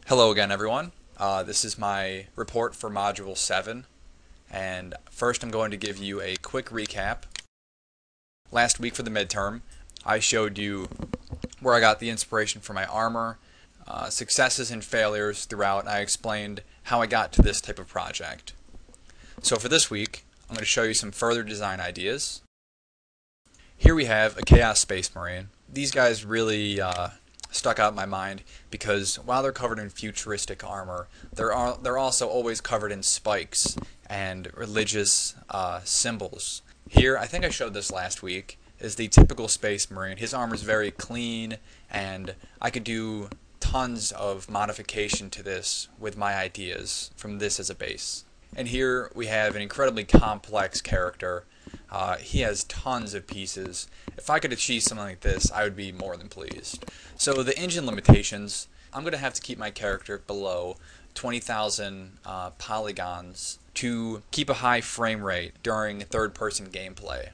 Hello again, everyone. This is my report for Module 7, and first I'm going to give you a quick recap. Last week for the midterm, I showed you where I got the inspiration for my armor, successes and failures throughout, and I explained how I got to this type of project. So for this week, I'm going to show you some further design ideas. Here we have a Chaos Space Marine. These guys really stuck out in my mind because while they're covered in futuristic armor, they're also always covered in spikes and religious symbols. Here, I think I showed this last week, is the typical Space Marine. His armor is very clean, and I could do tons of modification to this with my ideas from this as a base. And here we have an incredibly complex character. He has tons of pieces. If I could achieve something like this, I would be more than pleased. So the engine limitations, I'm going to have to keep my character below 20,000 polygons to keep a high frame rate during third-person gameplay.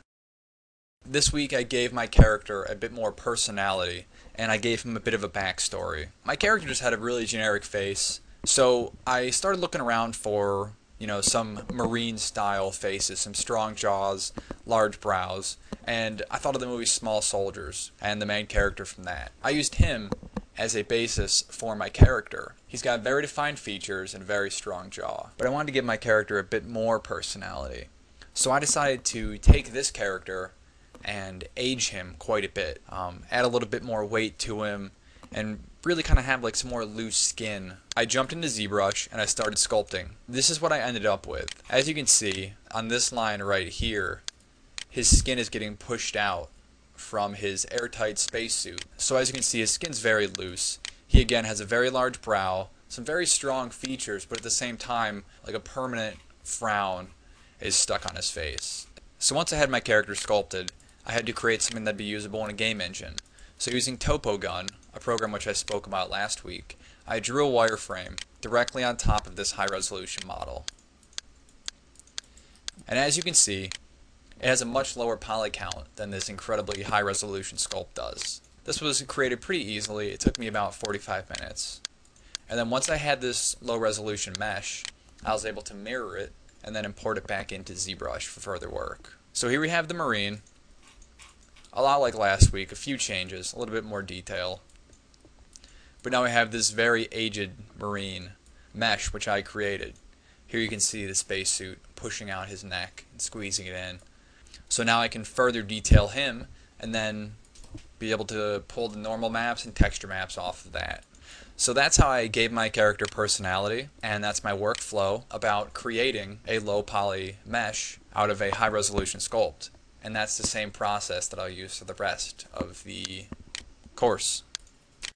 This week I gave my character a bit more personality, and I gave him a bit of a backstory. My character just had a really generic face, so I started looking around for some marine style faces, some strong jaws, large brows, and I thought of the movie Small Soldiers and the main character from that. I used him as a basis for my character. He's got very defined features and a very strong jaw, but I wanted to give my character a bit more personality. So I decided to take this character and age him quite a bit, add a little bit more weight to him, and really kind of have like some more loose skin. I jumped into ZBrush and I started sculpting. This is what I ended up with. As you can see on this line right here, his skin is getting pushed out from his airtight spacesuit. So as you can see, his skin's very loose. He again has a very large brow, some very strong features, but at the same time, like a permanent frown is stuck on his face. So once I had my character sculpted, I had to create something that'd be usable in a game engine. So using TopoGun, a program which I spoke about last week, I drew a wireframe directly on top of this high-resolution model. And as you can see, it has a much lower poly count than this incredibly high-resolution sculpt does. This was created pretty easily. It took me about 45 minutes. And then once I had this low-resolution mesh, I was able to mirror it and then import it back into ZBrush for further work. So here we have the Marine. A lot like last week, a few changes, a little bit more detail. But now we have this very aged Marine mesh which I created. Here you can see the spacesuit pushing out his neck and squeezing it in. So now I can further detail him and then be able to pull the normal maps and texture maps off of that. So that's how I gave my character personality, and that's my workflow about creating a low poly mesh out of a high resolution sculpt. And that's the same process that I'll use for the rest of the course.